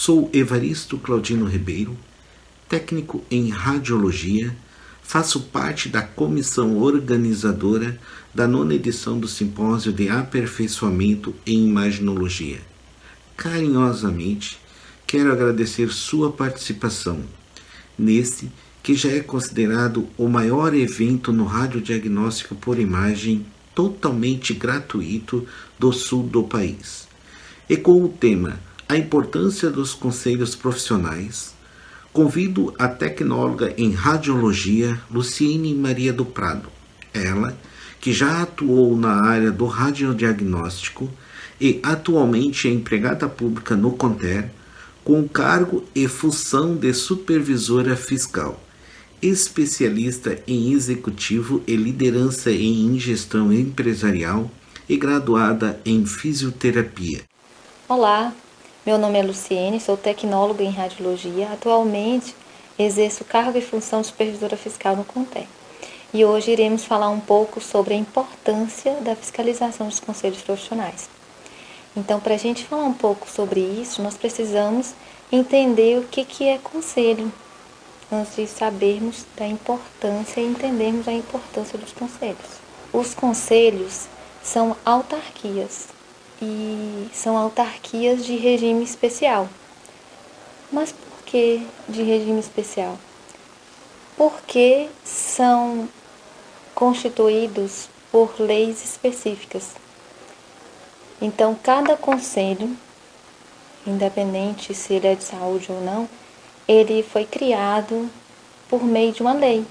Sou Evaristo Claudino Ribeiro, técnico em radiologia, faço parte da comissão organizadora da 9ª edição do Simpósio de Aperfeiçoamento em Imaginologia. Carinhosamente, quero agradecer sua participação neste que já é considerado o maior evento no radiodiagnóstico por imagem totalmente gratuito do sul do país. E com o tema A Importância dos Conselhos Profissionais, convido a tecnóloga em radiologia Luciene Maria do Prado, ela que já atuou na área do radiodiagnóstico e atualmente é empregada pública no CONTER, com cargo e função de supervisora fiscal, especialista em executivo e liderança em gestão empresarial e graduada em fisioterapia. Olá, meu nome é Luciene, sou tecnóloga em radiologia. Atualmente exerço cargo e função de supervisora fiscal no CONTER. E hoje iremos falar um pouco sobre a importância da fiscalização dos conselhos profissionais. Então, para a gente falar um pouco sobre isso, nós precisamos entender o que é conselho, antes de sabermos da importância e entendermos a importância dos conselhos. Os conselhos são autarquias e são autarquias de regime especial. Mas por que de regime especial? Porque são constituídos por leis específicas. Então, cada conselho, independente se ele é de saúde ou não, ele foi criado por meio de uma lei.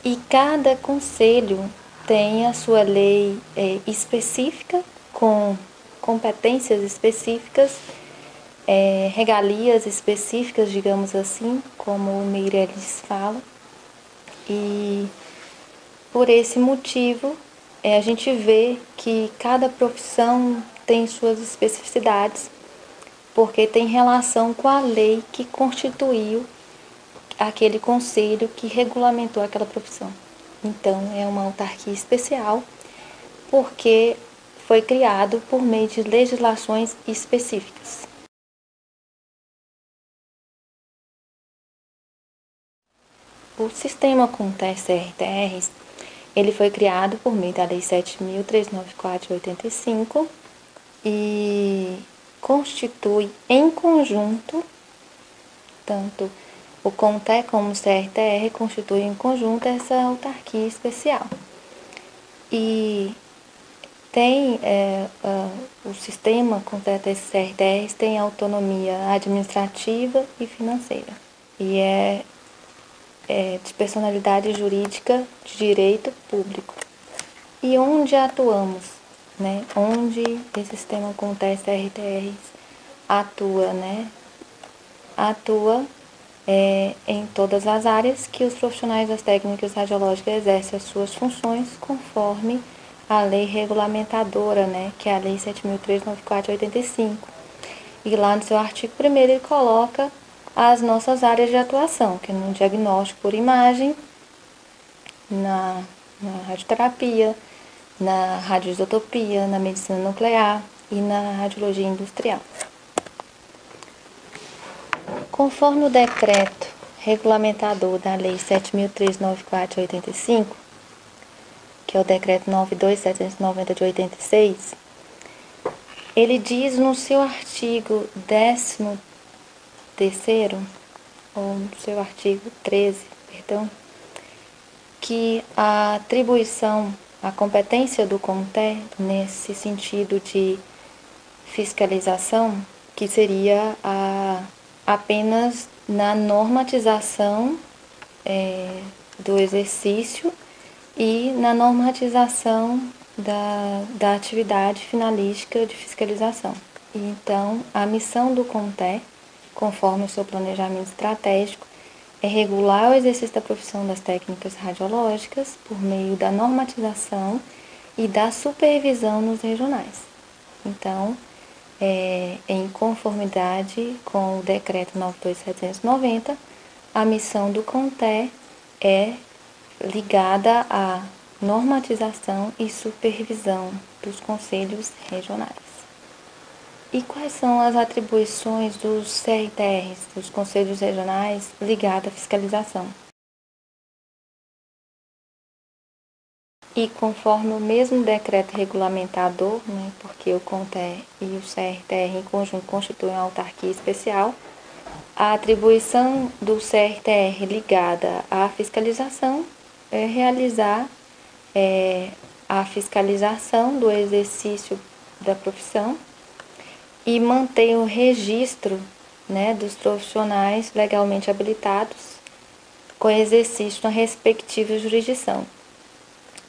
E cada conselho tem a sua lei específica, com competências específicas, regalias específicas, digamos assim, como o Meirelles fala. E por esse motivo, a gente vê que cada profissão tem suas especificidades, porque tem relação com a lei que constituiu aquele conselho que regulamentou aquela profissão. Então, é uma autarquia especial, porque foi criado por meio de legislações específicas. O sistema CONTER-CRTRs, ele foi criado por meio da Lei 7.394 de 85 e constitui em conjunto, tanto o CONTER como o CRTR constituem em conjunto essa autarquia especial. E tem o sistema CONTER-CRTRs tem autonomia administrativa e financeira. E é de personalidade jurídica de direito público. E onde atuamos, né? Onde esse sistema CONTER-CRTRs atua, né? Atua em todas as áreas que os profissionais das técnicas radiológicas exercem as suas funções conforme a lei regulamentadora, né? Que é a Lei 7.394 de 85. E lá no seu artigo 1º ele coloca as nossas áreas de atuação, que é no diagnóstico por imagem, na radioterapia, na radioisotopia, na medicina nuclear e na radiologia industrial. Conforme o decreto regulamentador da Lei 7.394 de 85, que é o decreto 9.2.790 de 86, ele diz no seu artigo 13º, ou no seu artigo 13, que a atribuição, a competência do CONTER nesse sentido de fiscalização, que seria apenas na normatização do exercício e na normatização da atividade finalística de fiscalização. E, então, a missão do CONTER, conforme o seu planejamento estratégico, é regular o exercício da profissão das técnicas radiológicas por meio da normatização e da supervisão nos regionais. Então, em conformidade com o decreto 9.2.790, a missão do CONTER é ligada à normatização e supervisão dos conselhos regionais. E quais são as atribuições dos CRTRs, dos Conselhos Regionais, ligados à fiscalização? E conforme o mesmo decreto regulamentador, né, porque o CONTE e o CRTR em conjunto constituem uma autarquia especial, a atribuição do CRTR ligada à fiscalização é realizar a fiscalização do exercício da profissão e manter o registro, né, dos profissionais legalmente habilitados com exercício na respectiva jurisdição.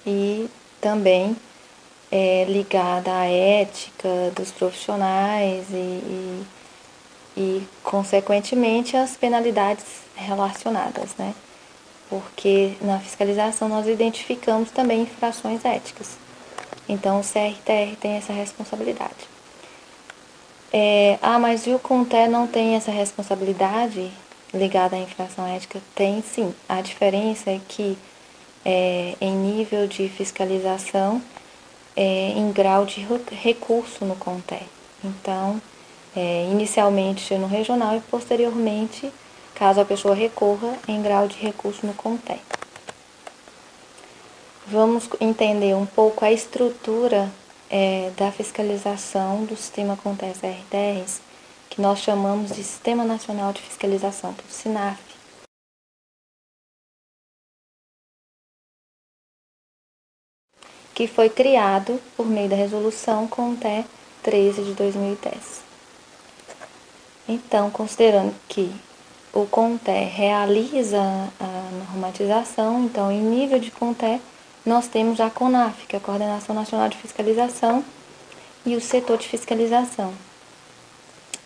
E também ligada à ética dos profissionais e consequentemente, às penalidades relacionadas, né? Porque na fiscalização nós identificamos também infrações éticas. Então, o CRTR tem essa responsabilidade. Mas e o CONTE não tem essa responsabilidade ligada à infração ética? Tem sim. A diferença é que em nível de fiscalização, em grau de recurso no CONTE. Então, inicialmente no regional e posteriormente, caso a pessoa recorra, em grau de recurso no CONTE. Vamos entender um pouco a estrutura da fiscalização do sistema CONTE-CRTRs, que nós chamamos de Sistema Nacional de Fiscalização, que é o SINAF. Que foi criado por meio da resolução CONTE 13 de 2010. Então, considerando que o CONTE realiza a normatização, então, em nível de CONTE, nós temos a CONAF, que é a Coordenação Nacional de Fiscalização, e o setor de fiscalização.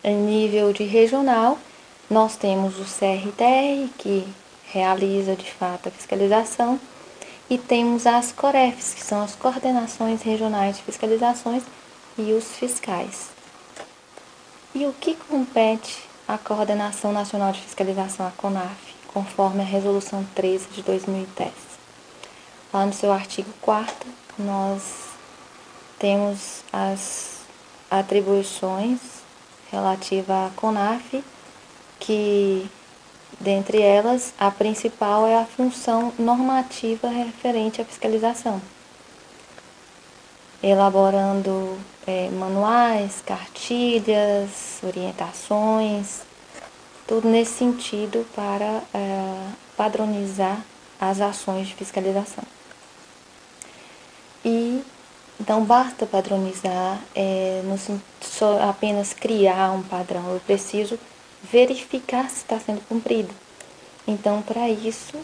Em nível de regional, nós temos o CRTR, que realiza de fato a fiscalização, e temos as COREFs, que são as Coordenações Regionais de Fiscalizações, e os fiscais. E o que compete à Coordenação Nacional de Fiscalização, a CONAF, conforme a Resolução 13 de 2010? Lá no seu artigo 4º, nós temos as atribuições relativas à CONAF, que, dentre elas, a principal é a função normativa referente à fiscalização, elaborando manuais, cartilhas, orientações, tudo nesse sentido para padronizar as ações de fiscalização. E não basta padronizar, só apenas criar um padrão, eu preciso verificar se está sendo cumprido. Então, para isso,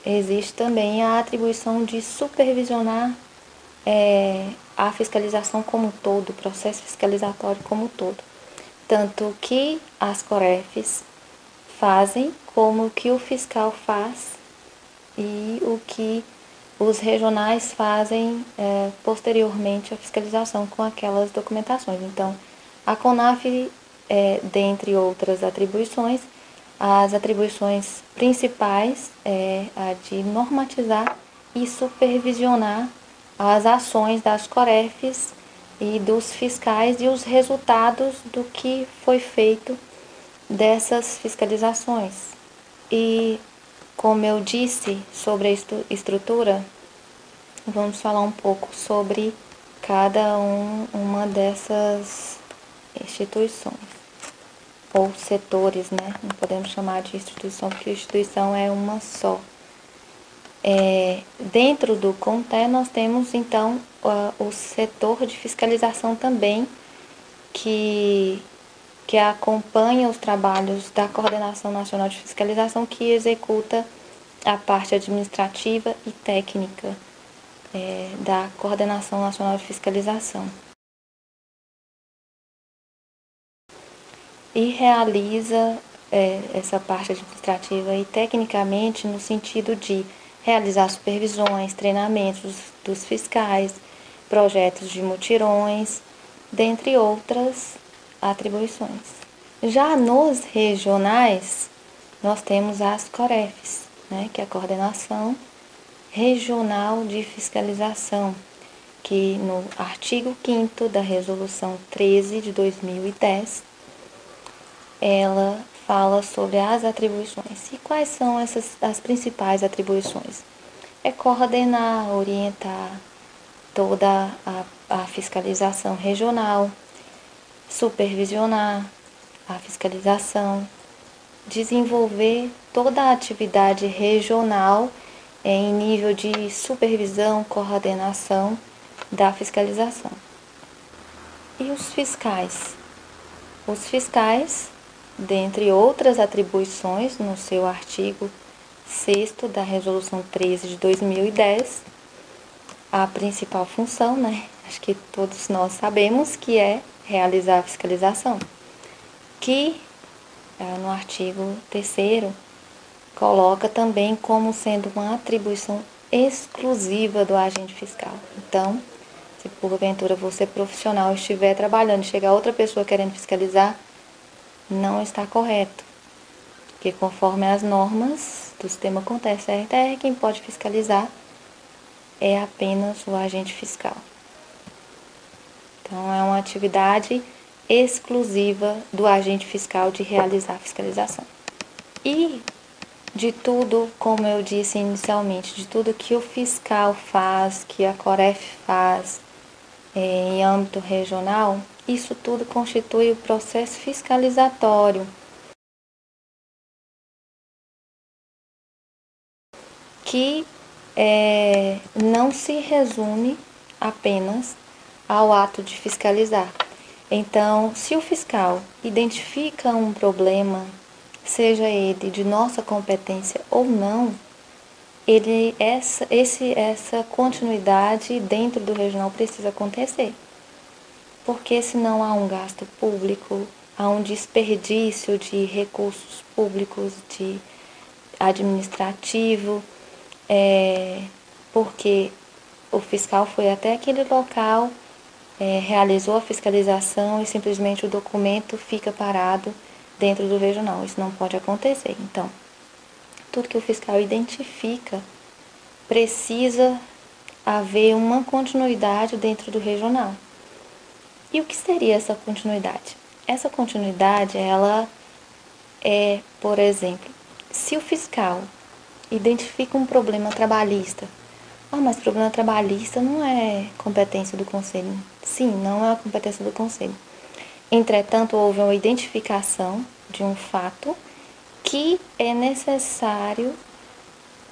existe também a atribuição de supervisionar a fiscalização como um todo, o processo fiscalizatório como um todo. Tanto que as COREFs fazem, como o que o fiscal faz e o que os regionais fazem posteriormente à fiscalização com aquelas documentações. Então, a CONAF, dentre outras atribuições, as atribuições principais a de normatizar e supervisionar as ações das COREFs e dos fiscais e os resultados do que foi feito dessas fiscalizações. E, como eu disse sobre a estrutura, vamos falar um pouco sobre cada uma dessas instituições, ou setores, né? Não podemos chamar de instituição, porque instituição é uma só. Dentro do CONTE, nós temos, então, o setor de fiscalização também, que acompanha os trabalhos da Coordenação Nacional de Fiscalização, que executa a parte administrativa e técnica da Coordenação Nacional de Fiscalização. E realiza essa parte administrativa e tecnicamente no sentido de realizar supervisões, treinamentos dos fiscais, projetos de mutirões, dentre outras atribuições. Já nos regionais, nós temos as COREFs, né, que é a Coordenação Regional de Fiscalização, que no artigo 5º da Resolução 13 de 2010, ela fala sobre as atribuições. E quais são as principais atribuições? É coordenar, orientar toda a fiscalização regional, supervisionar a fiscalização, desenvolver toda a atividade regional em nível de supervisão, coordenação da fiscalização. E os fiscais? Os fiscais, dentre outras atribuições, no seu artigo 6º da Resolução 13 de 2010, a principal função, acho que todos nós sabemos que é realizar a fiscalização, que no artigo 3º coloca também como sendo uma atribuição exclusiva do agente fiscal. Então, se porventura você profissional estiver trabalhando e chegar outra pessoa querendo fiscalizar, não está correto. Porque conforme as normas do sistema Conteste RTR, quem pode fiscalizar é apenas o agente fiscal. Então, é uma atividade exclusiva do agente fiscal de realizar a fiscalização. E de tudo, como eu disse inicialmente, de tudo que o fiscal faz, que a Coref faz em âmbito regional, isso tudo constitui o processo fiscalizatório, que não se resume apenas ao ato de fiscalizar. Então, se o fiscal identifica um problema, seja ele de nossa competência ou não, essa continuidade dentro do regional precisa acontecer. Porque senão há um gasto público, há um desperdício de recursos públicos, de administrativo, porque o fiscal foi até aquele local, realizou a fiscalização e simplesmente o documento fica parado dentro do regional. Isso não pode acontecer. Então, tudo que o fiscal identifica precisa haver uma continuidade dentro do regional. E o que seria essa continuidade? Essa continuidade, ela é, por exemplo, se o fiscal identifica um problema trabalhista, mas problema trabalhista não é competência do conselho. Sim, não é a competência do conselho. Entretanto, houve uma identificação de um fato que é necessário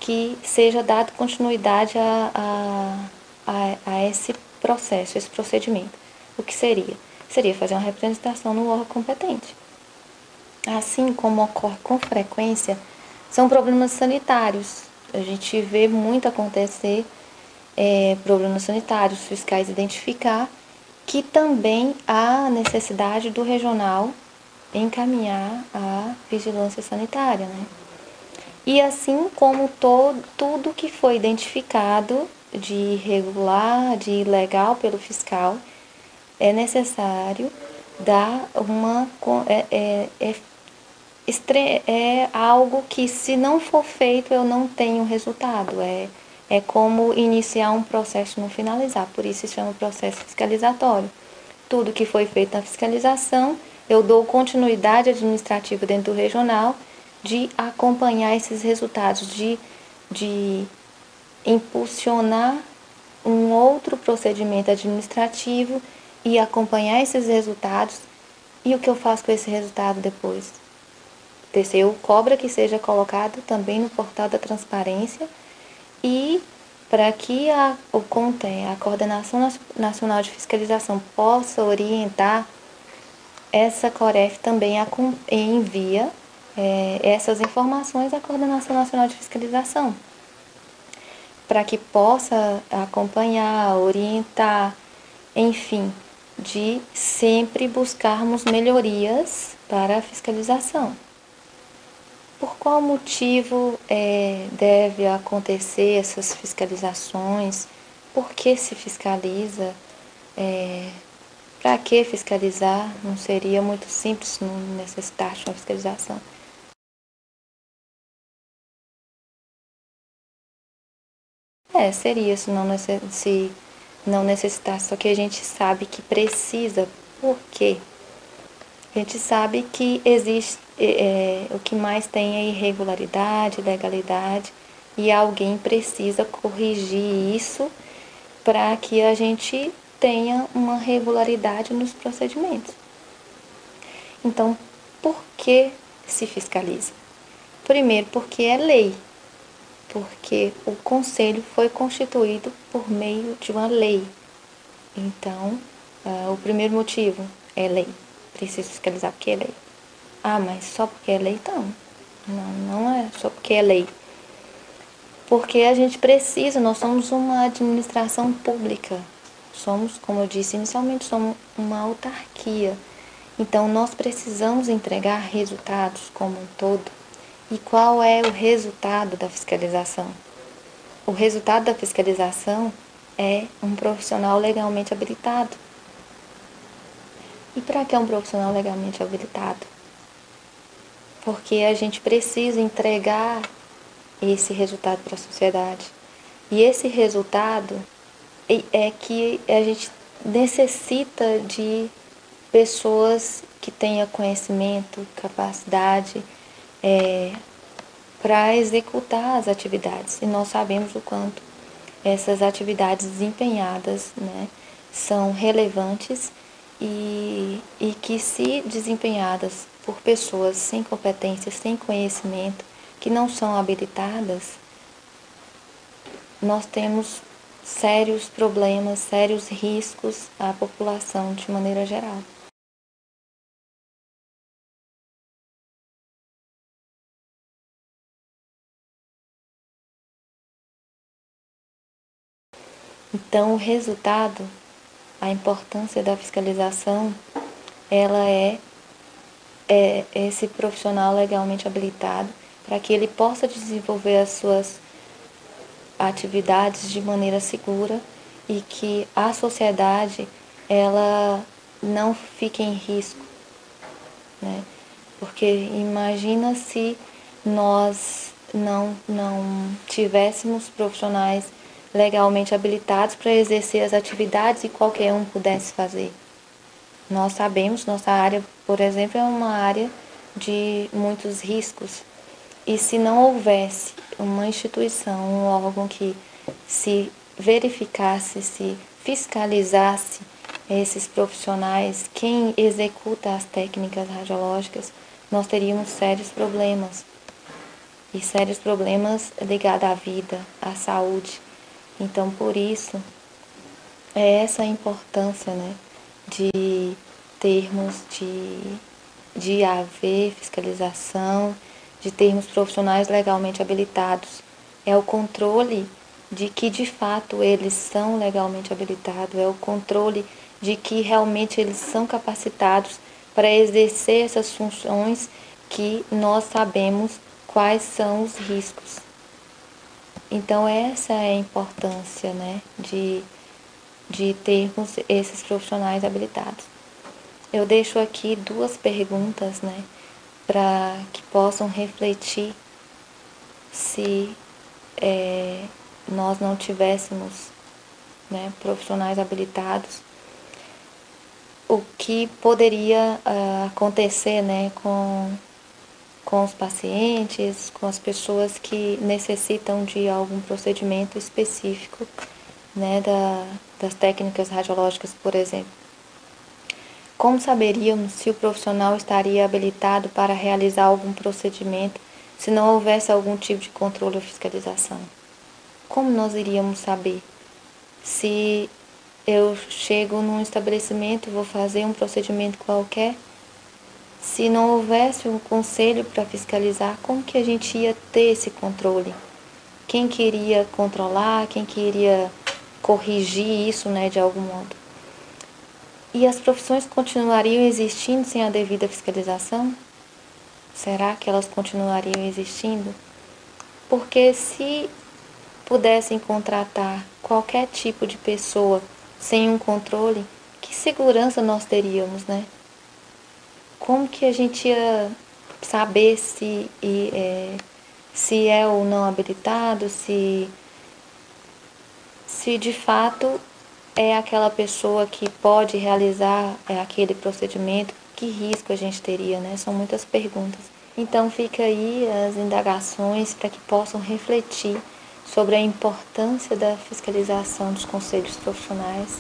que seja dado continuidade a esse processo, esse procedimento. O que seria? Seria fazer uma representação no órgão competente. Assim como ocorre com frequência, são problemas sanitários. A gente vê muito acontecer problemas sanitários, fiscais identificar que também há necessidade do regional encaminhar a vigilância sanitária, E assim como tudo que foi identificado de irregular, de ilegal pelo fiscal, é necessário dar é algo que, se não for feito, eu não tenho resultado. É como iniciar um processo e não finalizar, por isso se chama processo fiscalizatório. Tudo que foi feito na fiscalização, eu dou continuidade administrativa dentro do regional de acompanhar esses resultados, de impulsionar um outro procedimento administrativo e acompanhar esses resultados. E o que eu faço com esse resultado depois? O TCU cobra que seja colocado também no portal da transparência, e para que a Coordenação Nacional de Fiscalização possa orientar, essa Coref também envia essas informações à Coordenação Nacional de Fiscalização, para que possa acompanhar, orientar, enfim, de sempre buscarmos melhorias para a fiscalização. Por qual motivo deve acontecer essas fiscalizações? Por que se fiscaliza? Para que fiscalizar? Não seria muito simples se não necessitasse de uma fiscalização? Seria, se não necessitar, só que a gente sabe que precisa. Por quê? A gente sabe que existe, o que mais tem é irregularidade, legalidade, e alguém precisa corrigir isso para que a gente tenha uma regularidade nos procedimentos. Então, por que se fiscaliza? Primeiro, porque é lei, porque o conselho foi constituído por meio de uma lei. Então, o primeiro motivo é lei. Precisa fiscalizar porque é lei. Ah, mas só porque é lei, não. Não é só porque é lei. Porque a gente precisa, nós somos uma administração pública. Somos, como eu disse inicialmente, somos uma autarquia. Então, nós precisamos entregar resultados como um todo. E qual é o resultado da fiscalização? O resultado da fiscalização é um profissional legalmente habilitado. E para que é um profissional legalmente habilitado? Porque a gente precisa entregar esse resultado para a sociedade. E esse resultado é que a gente necessita de pessoas que tenham conhecimento, capacidade para executar as atividades. E nós sabemos o quanto essas atividades desempenhadas, né, são relevantes e que, se desempenhadas por pessoas sem competência, sem conhecimento, que não são habilitadas, nós temos sérios problemas, sérios riscos à população de maneira geral. Então, o resultado, a importância da fiscalização, ela é esse profissional legalmente habilitado para que ele possa desenvolver as suas atividades de maneira segura e que a sociedade ela não fique em risco, né? Porque imagina se nós não tivéssemos profissionais legalmente habilitados para exercer as atividades e qualquer um pudesse fazer. Nós sabemos, nossa área, por exemplo, é uma área de muitos riscos. E se não houvesse uma instituição, um órgão que se verificasse, se fiscalizasse esses profissionais, quem executa as técnicas radiológicas, nós teríamos sérios problemas. E sérios problemas ligados à vida, à saúde. Então, por isso, é essa a importância, né, de termos de haver fiscalização, de termos profissionais legalmente habilitados. É o controle de que, de fato, eles são legalmente habilitados, é o controle de que realmente eles são capacitados para exercer essas funções que nós sabemos quais são os riscos. Então, essa é a importância, né, de termos esses profissionais habilitados. Eu deixo aqui duas perguntas, né, para que possam refletir se nós não tivéssemos, né, profissionais habilitados, o que poderia acontecer, né, com os pacientes, com as pessoas que necessitam de algum procedimento específico, né, das técnicas radiológicas, por exemplo. Como saberíamos se o profissional estaria habilitado para realizar algum procedimento se não houvesse algum tipo de controle ou fiscalização? Como nós iríamos saber? Se eu chego num estabelecimento e vou fazer um procedimento qualquer, se não houvesse um conselho para fiscalizar, como que a gente ia ter esse controle? Quem queria controlar, quem queria corrigir isso, né, de algum modo? E as profissões continuariam existindo sem a devida fiscalização? Será que elas continuariam existindo? Porque se pudessem contratar qualquer tipo de pessoa sem um controle, que segurança nós teríamos, né? Como que a gente ia saber se é ou não habilitado, se de fato é aquela pessoa que pode realizar aquele procedimento? Que risco a gente teria, né? São muitas perguntas. Então fica aí as indagações para que possam refletir sobre a importância da fiscalização dos conselhos profissionais,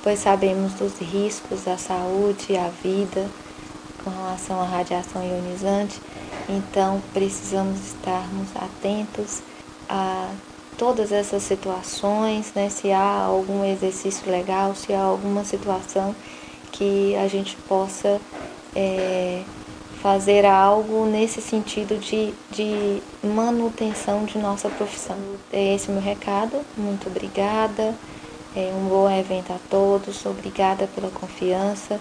pois sabemos dos riscos à saúde e à vida com relação à radiação ionizante, então precisamos estarmos atentos a todas essas situações, né? Se há algum exercício legal, se há alguma situação que a gente possa fazer algo nesse sentido de manutenção de nossa profissão. É esse o meu recado. Muito obrigada. Um bom evento a todos. Obrigada pela confiança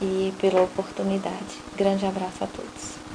e pela oportunidade. Grande abraço a todos.